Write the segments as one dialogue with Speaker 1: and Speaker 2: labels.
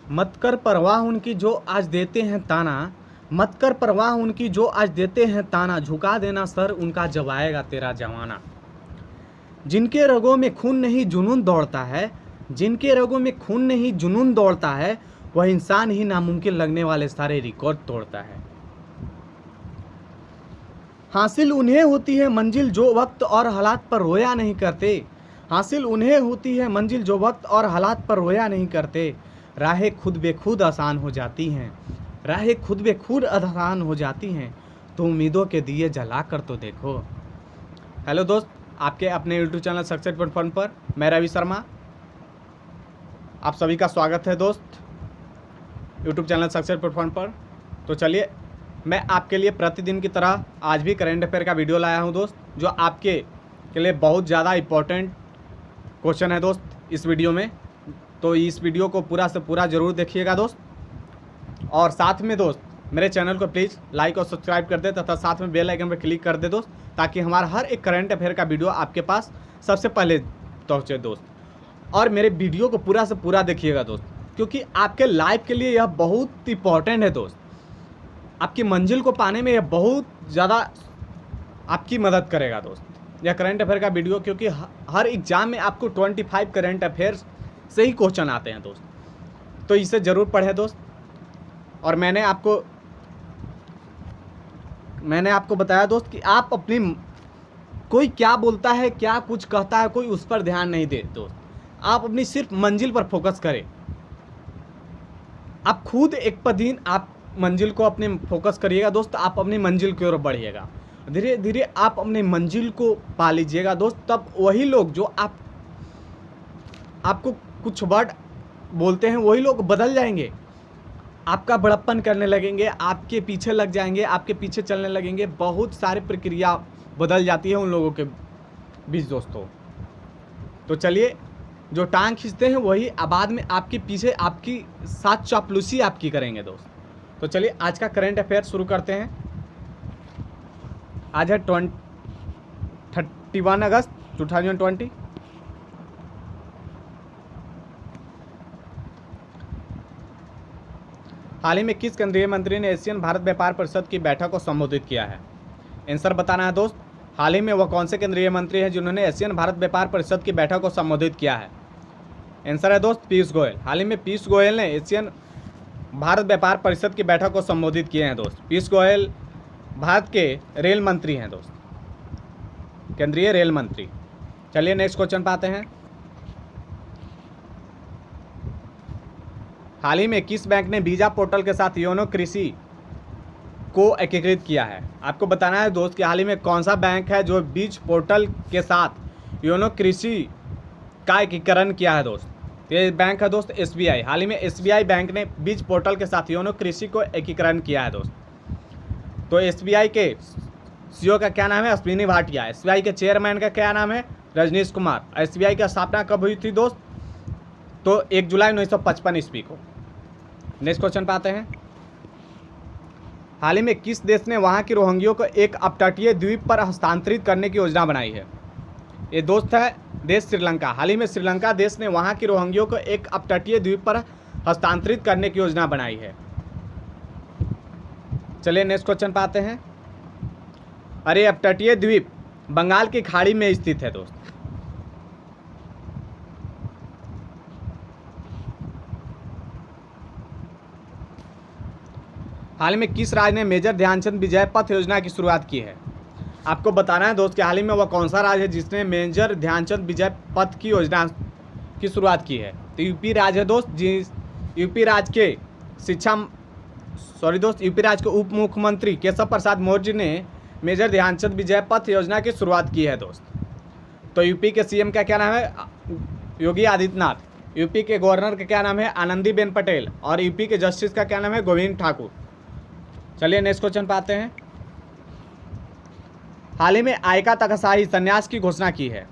Speaker 1: मत कर परवाह उनकी जो आज देते हैं ताना, मत कर परवाह उनकी जो आज देते हैं ताना, झुका देना सर उनका जब आएगा तेरा जमाना। जिनके रगों में खून नहीं जुनून दौड़ता है, जिनके रगों में खून नहीं जुनून दौड़ता है, वह इंसान ही नामुमकिन लगने वाले सारे रिकॉर्ड तोड़ता है। हासिल उन्हें होती है मंजिल जो वक्त और हालात पर रोया नहीं करते, हासिल उन्हें होती है मंजिल जो वक्त और हालात पर रोया नहीं करते। राहें खुद बेखुद आसान हो जाती हैं, राहें खुद बेखुद आसान हो जाती हैं, तो उम्मीदों के दिए जला कर तो देखो। हेलो दोस्त, आपके अपने YouTube channel success point fun पर मैं रवि शर्मा आप सभी का स्वागत है दोस्त YouTube channel success point fun पर। तो चलिए मैं आपके लिए प्रतिदिन की तरह आज भी करंट अफेयर का वीडियो लाया हूं दोस्त, जो आपके के लिए बहुत ज़्यादा इम्पोर्टेंट क्वेश्चन है दोस्त इस वीडियो में। तो इस वीडियो को पूरा से पूरा ज़रूर देखिएगा दोस्त, और साथ में दोस्त मेरे चैनल को प्लीज़ लाइक और सब्सक्राइब कर दे तथा साथ में बेल आइकन पर क्लिक कर दे दोस्त, ताकि हमारा हर एक करंट अफेयर का वीडियो आपके पास सबसे पहले पहुँचे दोस्त। और मेरे वीडियो को पूरा से पूरा देखिएगा दोस्त, क्योंकि आपके लाइफ के लिए यह बहुत इंपॉर्टेंट है दोस्त। आपकी मंजिल को पाने में यह बहुत ज़्यादा आपकी मदद करेगा दोस्त यह करंट अफेयर का वीडियो, क्योंकि हर एग्ज़ाम में आपको 25 करंट अफेयर्स से ही क्वेश्चन आते हैं दोस्त। तो इसे ज़रूर पढ़ें दोस्त। और मैंने आपको बताया दोस्त कि आप अपनी कोई क्या बोलता है, क्या कुछ कहता है, कोई उस पर ध्यान नहीं दे दोस्त। आप अपनी सिर्फ मंजिल पर फोकस करें। आप खुद एक पर दिन आप मंजिल को अपने फोकस करिएगा दोस्त, आप अपनी मंजिल की ओर बढ़िएगा। धीरे धीरे आप अपनी मंजिल को पा लीजिएगा दोस्त। तब वही लोग जो आपको कुछ वर्ड बोलते हैं, वही लोग बदल जाएंगे, आपका बड़प्पन करने लगेंगे, आपके पीछे लग जाएंगे, आपके पीछे चलने लगेंगे। बहुत सारी प्रक्रिया बदल जाती है उन लोगों के बीच दोस्तों। तो चलिए, जो टांग खींचते हैं वही बाद में आपके पीछे आपकी साथ चापलूसी आपकी करेंगे दोस्त। तो चलिए आज का करंट अफेयर शुरू करते हैं। आज है 31 अगस्त 2020। हाल ही में किस केंद्रीय मंत्री ने एशियन भारत व्यापार परिषद की बैठक को संबोधित किया है? आंसर बताना है दोस्त। हाल ही में वह कौन से केंद्रीय मंत्री हैं जिन्होंने एशियन भारत व्यापार परिषद की बैठक को संबोधित किया है? आंसर है दोस्त पीयूष गोयल। हाल ही में पीयूष गोयल ने एशियन भारत व्यापार परिषद की बैठक को संबोधित किए हैं दोस्त। पीयूष गोयल भारत के रेल मंत्री हैं दोस्त, केंद्रीय रेल मंत्री। चलिए नेक्स्ट क्वेश्चन पे आते हैं। हाल ही में किस बैंक ने वीजा पोर्टल के साथ योनो कृषि को एकीकृत किया है? आपको बताना है दोस्त कि हाल ही में कौन सा बैंक है जो बीज पोर्टल के साथ योनो कृषि का एकीकरण किया है दोस्त। ये बैंक है दोस्त SBI। हाल ही में SBI बैंक ने बीज पोर्टल के साथ योनो कृषि को एकीकरण किया है दोस्त। तो SBI के CEO का क्या नाम है? अश्विनी भाटिया। SBI के चेयरमैन का क्या नाम है? रजनीश कुमार। SBI की स्थापना कब हुई थी दोस्त? तो 1 जुलाई 1955 ईस्वी को। नेक्स्ट क्वेश्चन पे आते हैं। हाल ही में किस देश ने वहां के रोहिंग्यों को एक अपतटीय द्वीप पर हस्तांतरित करने की योजना बनाई है? ये दोस्त है देश श्रीलंका। हाल ही में श्रीलंका देश ने वहां के रोहिंग्यों को एक अपतटीय द्वीप पर हस्तांतरित करने की योजना बनाई है। चलिए नेक्स्ट क्वेश्चन पे आते हैं। अरे अपतटीय द्वीप बंगाल की खाड़ी में स्थित है दोस्त। हाल ही में किस राज्य ने मेजर ध्यानचंद विजय पथ योजना की शुरुआत की है? आपको बताना है दोस्त कि हाल ही में वह कौन सा राज्य है जिसने मेजर ध्यानचंद विजय पथ की योजना की शुरुआत की है? तो यूपी राज्य है दोस्त। यूपी राज्य के यूपी राज्य के उप मुख्यमंत्री केशव प्रसाद मौर्य ने मेजर ध्यानचंद विजय पथ योजना की शुरुआत की है दोस्त। तो यूपी के CM का क्या नाम है? योगी आदित्यनाथ। यूपी के गवर्नर का क्या नाम है? आनंदीबेन पटेल। और यूपी के जस्टिस का क्या नाम है? गोविंद ठाकुर। चलिए नेक्स्ट क्वेश्चन पे आते हैं। हाल ही में आयका तकसाही संन्यास की घोषणा की है।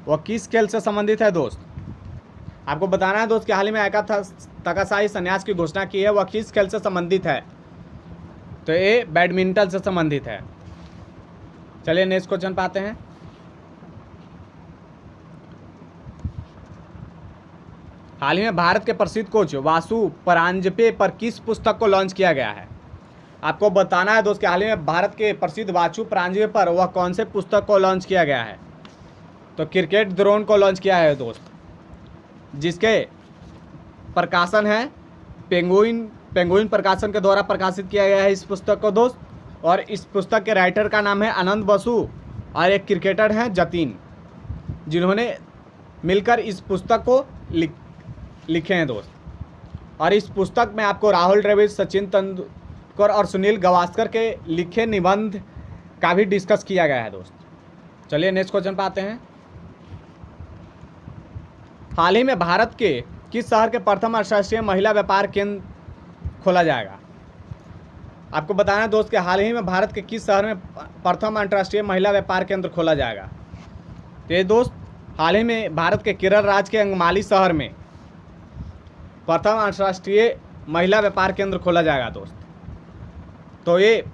Speaker 1: वह किस खेल से संबंधित है दोस्त? आपको बताना है दोस्त कि हाल ही में आयका तकसाही संन्यास की घोषणा की है। वह किस खेल से संबंधित है? तो ये बैडमिंटन से संबंधित है। चलिए नेक्स्ट क्वेश्चन पे आते हैं। हाल ही में भारत के प्रसिद्ध कोच वासु परांजपे पर किस पुस्तक को लॉन्च किया गया है? आपको बताना है दोस्त कि हाल ही में भारत के प्रसिद्ध वासु परांजपे पर वह कौन से पुस्तक को लॉन्च किया गया है? तो क्रिकेट द्रोण को लॉन्च किया है दोस्त, जिसके प्रकाशन है पेंगुइन प्रकाशन के द्वारा प्रकाशित किया गया है इस पुस्तक को दोस्त। और इस पुस्तक के राइटर का नाम है आनंद बसु और एक क्रिकेटर हैं जतिन, जिन्होंने मिलकर इस पुस्तक को लिखे हैं दोस्त। और इस पुस्तक में आपको राहुल द्रविड़, सचिन तेंदुलकर और सुनील गावस्कर के लिखे निबंध का भी डिस्कस किया गया है दोस्त। चलिए नेक्स्ट क्वेश्चन पे आते हैं। हाल ही में भारत के किस शहर के प्रथम अंतर्राष्ट्रीय महिला व्यापार केंद्र खोला जाएगा? आपको बताना है दोस्त कि हाल ही में भारत के किस शहर में प्रथम अंतर्राष्ट्रीय महिला व्यापार केंद्र खोला जाएगा? तो ये दोस्त हाल ही में भारत के केरल राज्य के अंगमाली शहर में प्रथम अंतर्राष्ट्रीय महिला व्यापार केंद्र खोला जाएगा दोस्त। तो ये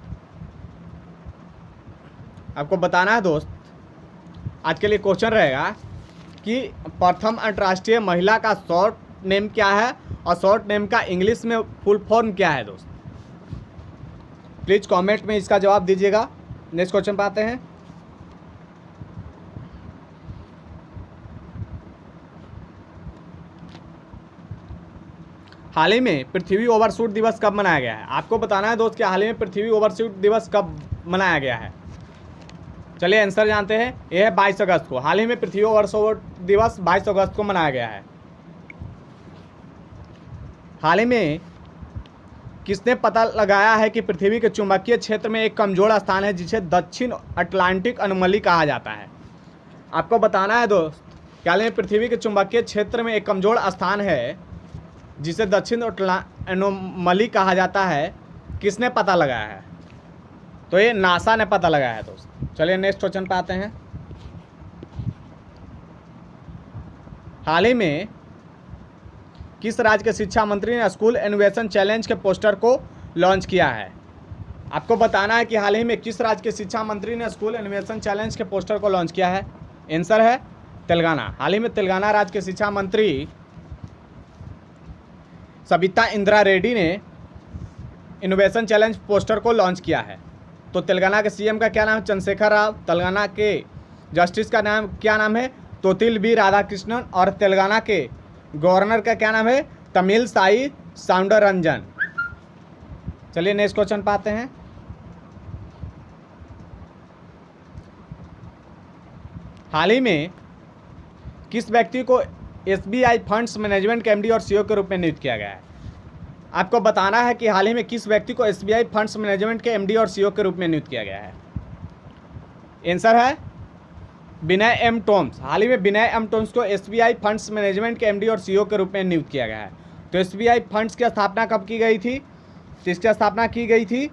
Speaker 1: आपको बताना है दोस्त, आज के लिए क्वेश्चन रहेगा कि प्रथम अंतर्राष्ट्रीय महिला का शॉर्ट नेम क्या है और शॉर्ट नेम का इंग्लिश में फुल फॉर्म क्या है दोस्त। प्लीज कमेंट में इसका जवाब दीजिएगा। नेक्स्ट क्वेश्चन पे आते हैं। हाल ही में पृथ्वी ओवरशूट दिवस कब मनाया गया है? आपको बताना है दोस्त कि हाल ही में पृथ्वी ओवरशूट दिवस कब मनाया गया है। चलिए आंसर जानते हैं। यह है 22 अगस्त को। हाल ही में पृथ्वी ओवरशूट दिवस 22 अगस्त को मनाया गया है। हाल ही में किसने पता लगाया है कि पृथ्वी के चुंबकीय क्षेत्र में एक कमजोर स्थान है जिसे दक्षिण अटलांटिक अनोमली कहा जाता है? आपको बताना है दोस्त कि हाल ही में पृथ्वी के चुंबकीय क्षेत्र में एक कमजोर स्थान है जिसे दक्षिण अनोमली कहा जाता है। किसने पता लगाया है? तो ये नासा ने पता लगाया है दोस्त। चलिए नेक्स्ट क्वेश्चन पे आते हैं। हाल ही में किस राज्य के शिक्षा मंत्री ने स्कूल इनोवेशन चैलेंज के पोस्टर को लॉन्च किया है? आपको बताना है कि हाल ही में किस राज्य के शिक्षा मंत्री ने स्कूल इनोवेशन चैलेंज के पोस्टर को लॉन्च किया है। आंसर है तेलंगाना। हाल ही में तेलंगाना राज्य के शिक्षा मंत्री सबिता इंदिरा रेड्डी ने इनोवेशन चैलेंज पोस्टर को लॉन्च किया है। तो तेलंगाना के सीएम का क्या नाम है? चंद्रशेखर राव। तेलंगाना के जस्टिस का नाम क्या नाम है? तोतिल बी राधाकृष्णन। और तेलंगाना के गवर्नर का क्या नाम है? तमिलसाई साउंडररंजन। चलिए नेक्स्ट क्वेश्चन पे आते हैं। हाल ही में किस व्यक्ति को एसबीआई फंड्स मैनेजमेंट के एमडी और सीईओ के रूप में नियुक्त किया गया है? आपको बताना है कि हाल ही में किस व्यक्ति को एसबीआई फंड्स मैनेजमेंट के एमडी और सीईओ के रूप में नियुक्त किया गया है। आंसर है विनय एम टॉम्स। हाल ही में विनय एम टॉम्स को एसबीआई फंड्स मैनेजमेंट के एमडी और सीईओ के रूप में नियुक्त किया गया है। तो एसबीआई फंड्स की स्थापना कब की गई थी? तो इसकी स्थापना की गई थी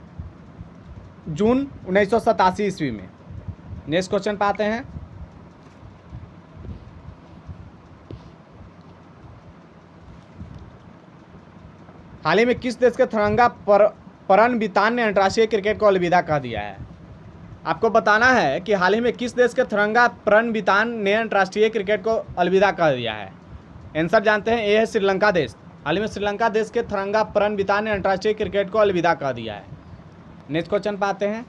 Speaker 1: जून 1987 ईस्वी में। नेक्स्ट क्वेश्चन पे आते हैं। हाल ही में किस देश के तिरंगा परनवितान ने अंतर्राष्ट्रीय क्रिकेट को अलविदा कह दिया है? आपको बताना है कि हाल ही में किस देश के तिरंगा परनवितान ने अंतर्राष्ट्रीय क्रिकेट को अलविदा कह दिया है। आंसर जानते हैं। ये है श्रीलंका देश। हाल ही में श्रीलंका देश के तिरंगा परनवितान ने अंतर्राष्ट्रीय क्रिकेट को अलविदा कह दिया है। नेक्स्ट क्वेश्चन पे आते हैं।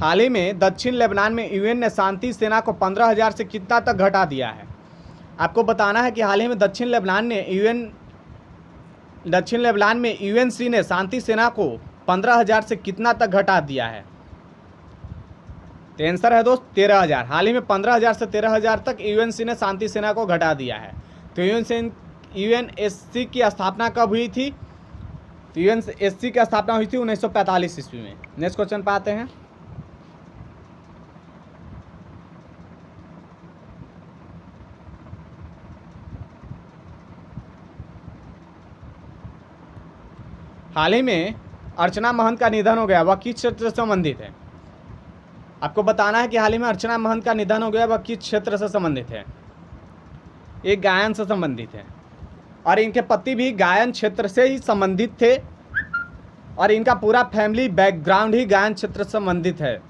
Speaker 1: हाल ही में दक्षिण लेबनान में यूएन ने शांति सेना को 15,000 से कितना तक घटा दिया है? आपको बताना है कि हाल ही में दक्षिण लेबनान में यूएनसी ने शांति सेना को 15,000 से कितना तक घटा दिया है। तो आंसर है दोस्त 13,000। हाल ही में 15,000 से 13,000 तक यूएनसी ने शांति सेना को घटा दिया है। तो यूएनएससी की स्थापना कब हुई थी? तो यूएनएससी की स्थापना हुई थी 1945 ईस्वी में। नेक्स्ट क्वेश्चन पे आते हैं। हाल ही में अर्चना महंत का निधन हो गया, वह किस क्षेत्र से संबंधित है? आपको बताना है कि हाल ही में अर्चना महंत का निधन हो गया, वह किस क्षेत्र से संबंधित है? एक गायन से संबंधित है और इनके पति भी गायन क्षेत्र से ही संबंधित थे और इनका पूरा फैमिली बैकग्राउंड ही गायन क्षेत्र से संबंधित है।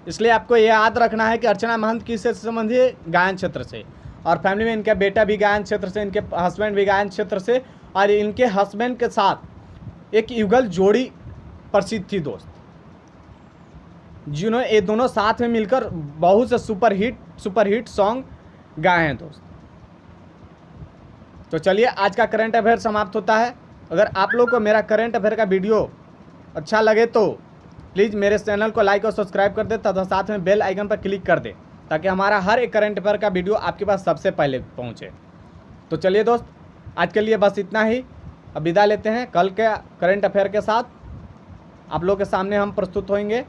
Speaker 1: इसलिए आपको यह याद रखना है कि अर्चना महंत किससे संबंधित है? गायन क्षेत्र से। और फैमिली में इनका बेटा भी गायन क्षेत्र से, इनके हस्बैंड भी गायन क्षेत्र से, और इनके हस्बैंड के साथ एक युगल जोड़ी प्रसिद्ध थी दोस्त, जिन्होंने ये दोनों साथ में मिलकर बहुत से सुपरहिट सॉन्ग गाए हैं दोस्त। तो चलिए आज का करंट अफेयर समाप्त होता है। अगर आप लोग को मेरा करंट अफेयर का वीडियो अच्छा लगे तो प्लीज़ मेरे चैनल को लाइक और सब्सक्राइब कर दे तथा साथ में बेल आइकन पर क्लिक कर दे, ताकि हमारा हर एक करंट अफेयर का वीडियो आपके पास सबसे पहले पहुंचे। तो चलिए दोस्त, आज के लिए बस इतना ही। अब विदा लेते हैं। कल के करंट अफेयर के साथ आप लोग के सामने हम प्रस्तुत होंगे।